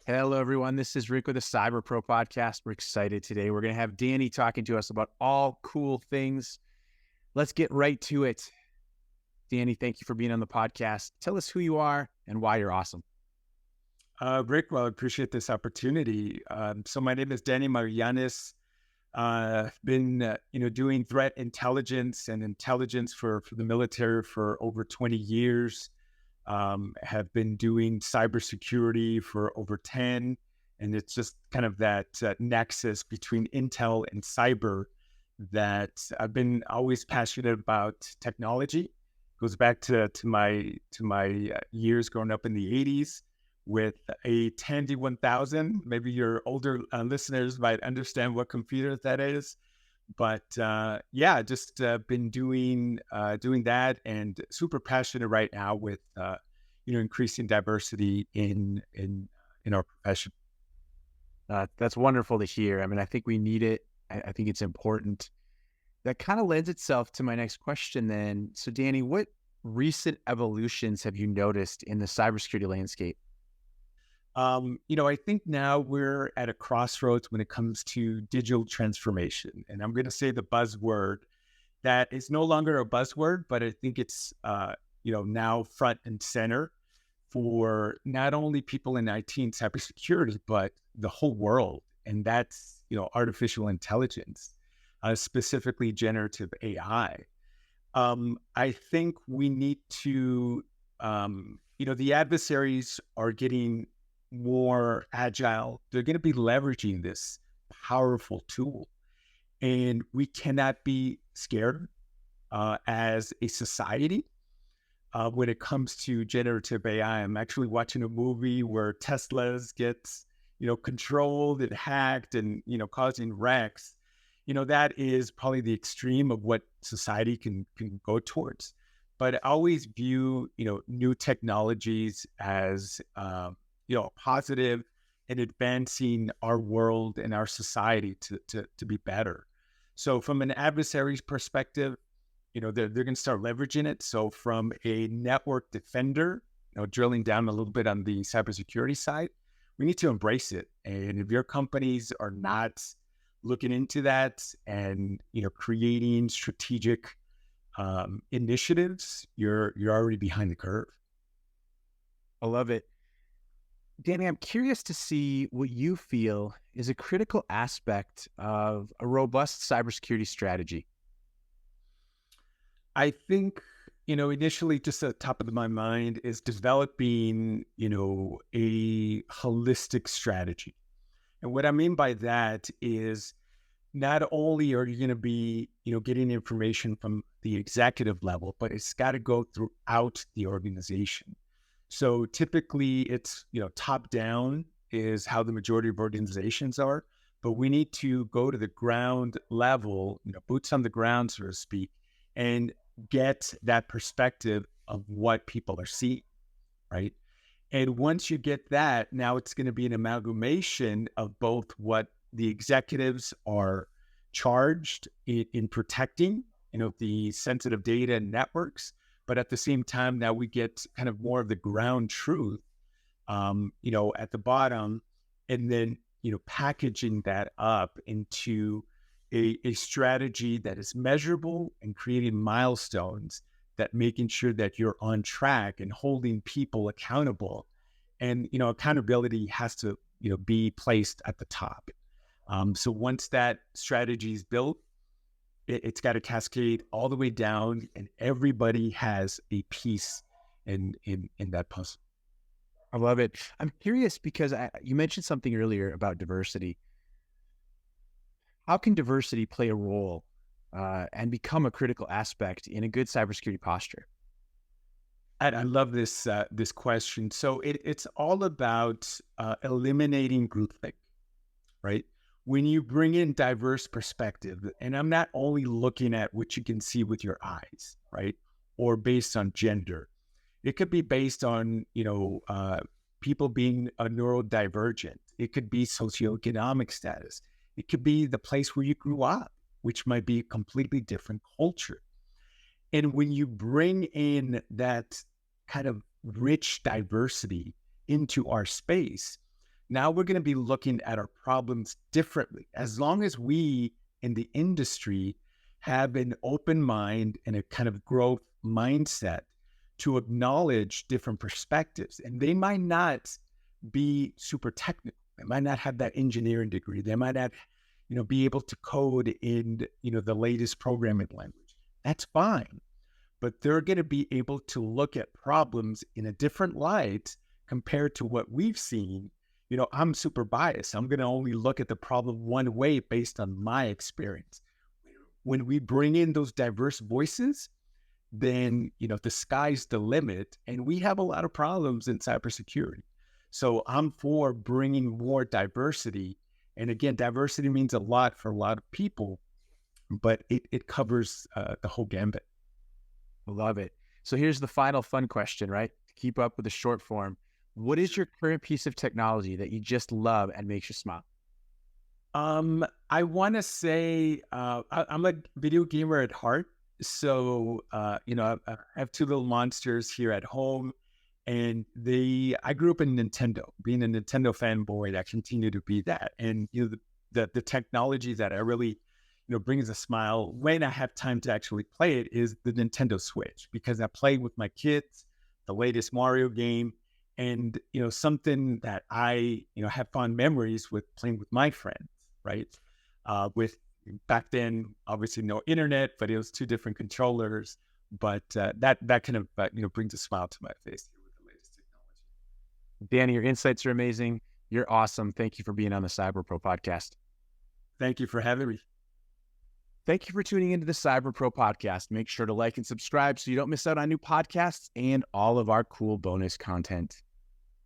Hello, everyone. This is Rick with the Cyber Pro podcast. We're excited today. We're going to have Danny talking to us about all cool things. Let's get right to it. Danny, thank you for being on the podcast. Tell us who you are and why you're awesome. Rick, well, I appreciate this opportunity. So my name is Danny Marianas. Been, doing threat intelligence and intelligence for the military for over 20 years. Have been doing cybersecurity for over 10. And it's just kind of that nexus between intel and cyber that I've been always passionate about technology. Goes back to my years growing up in the 80s with a Tandy 1000. Maybe your older listeners might understand what computer that is. But just been doing that, and super passionate right now with increasing diversity in our profession. That's wonderful to hear. I mean, I think we need it. I think it's important. That kind of lends itself to my next question then. So, Danny, what recent evolutions have you noticed in the cybersecurity landscape? I think now we're at a crossroads when it comes to digital transformation. And I'm going to say the buzzword that is no longer a buzzword, but I think it's, now front and center for not only people in IT and cybersecurity, but the whole world. And that's, artificial intelligence, specifically generative AI. I think we need to, the adversaries are getting more agile. They're going to be leveraging this powerful tool, and we cannot be scared as a society when it comes to generative AI. I'm actually watching a movie where Teslas gets controlled and hacked and causing wrecks. That is probably the extreme of what society can go towards. But I always view new technologies as positive and advancing our world and our society to be better. So from an adversary's perspective, they're going to start leveraging it. So from a network defender, drilling down a little bit on the cybersecurity side, we need to embrace it. And if your companies are not looking into that and creating strategic initiatives, you're already behind the curve. I love it. Danny, I'm curious to see what you feel is a critical aspect of a robust cybersecurity strategy. I think, initially just at the top of my mind is developing, a holistic strategy. And what I mean by that is not only are you going to be, getting information from the executive level, but it's got to go throughout the organization. So typically it's, top down is how the majority of organizations are, but we need to go to the ground level, boots on the ground, so to speak, and get that perspective of what people are seeing, right? And once you get that, now it's going to be an amalgamation of both what the executives are charged in protecting, the sensitive data and networks, but at the same time, now we get kind of more of the ground truth, at the bottom, and then, packaging that up into a strategy that is measurable and creating milestones that making sure that you're on track and holding people accountable. And, accountability has to, be placed at the top. So once that strategy is built, it's got to cascade all the way down, and everybody has a piece in that puzzle. I love it. I'm curious because you mentioned something earlier about diversity. How can diversity play a role and become a critical aspect in a good cybersecurity posture? And I love this question. So it's all about eliminating groupthink, right? When you bring in diverse perspective, and I'm not only looking at what you can see with your eyes, right? Or based on gender. It could be based on, people being neurodivergent. It could be socioeconomic status. It could be the place where you grew up, which might be a completely different culture. And when you bring in that kind of rich diversity into our space, Now we're going to be looking at our problems differently. As long as we in the industry have an open mind and a kind of growth mindset to acknowledge different perspectives, and they might not be super technical. They might not have that engineering degree. They might not, be able to code in, the latest programming language. That's fine. But they're going to be able to look at problems in a different light compared to what we've seen. I'm super biased. I'm going to only look at the problem one way based on my experience. When we bring in those diverse voices, then, the sky's the limit. And we have a lot of problems in cybersecurity. So I'm for bringing more diversity. And again, diversity means a lot for a lot of people, but it covers the whole gambit. Love it. So here's the final fun question, right? To keep up with the short form. What is your current piece of technology that you just love and makes you smile? I want to say I'm a video gamer at heart. So, I have two little monsters here at home, and I grew up in Nintendo, being a Nintendo fanboy. I continue to be that. And, the technology that I really, brings a smile when I have time to actually play it is the Nintendo Switch, because I play with my kids, the latest Mario game, and, something that I, have fond memories with playing with my friends, right? With back then, obviously no internet, but it was two different controllers. But that kind of, brings a smile to my face here with the latest technology. Danny, your insights are amazing. You're awesome. Thank you for being on the Cyber Pro podcast. Thank you for having me. Thank you for tuning into the Cyber Pro podcast. Make sure to like and subscribe so you don't miss out on new podcasts and all of our cool bonus content.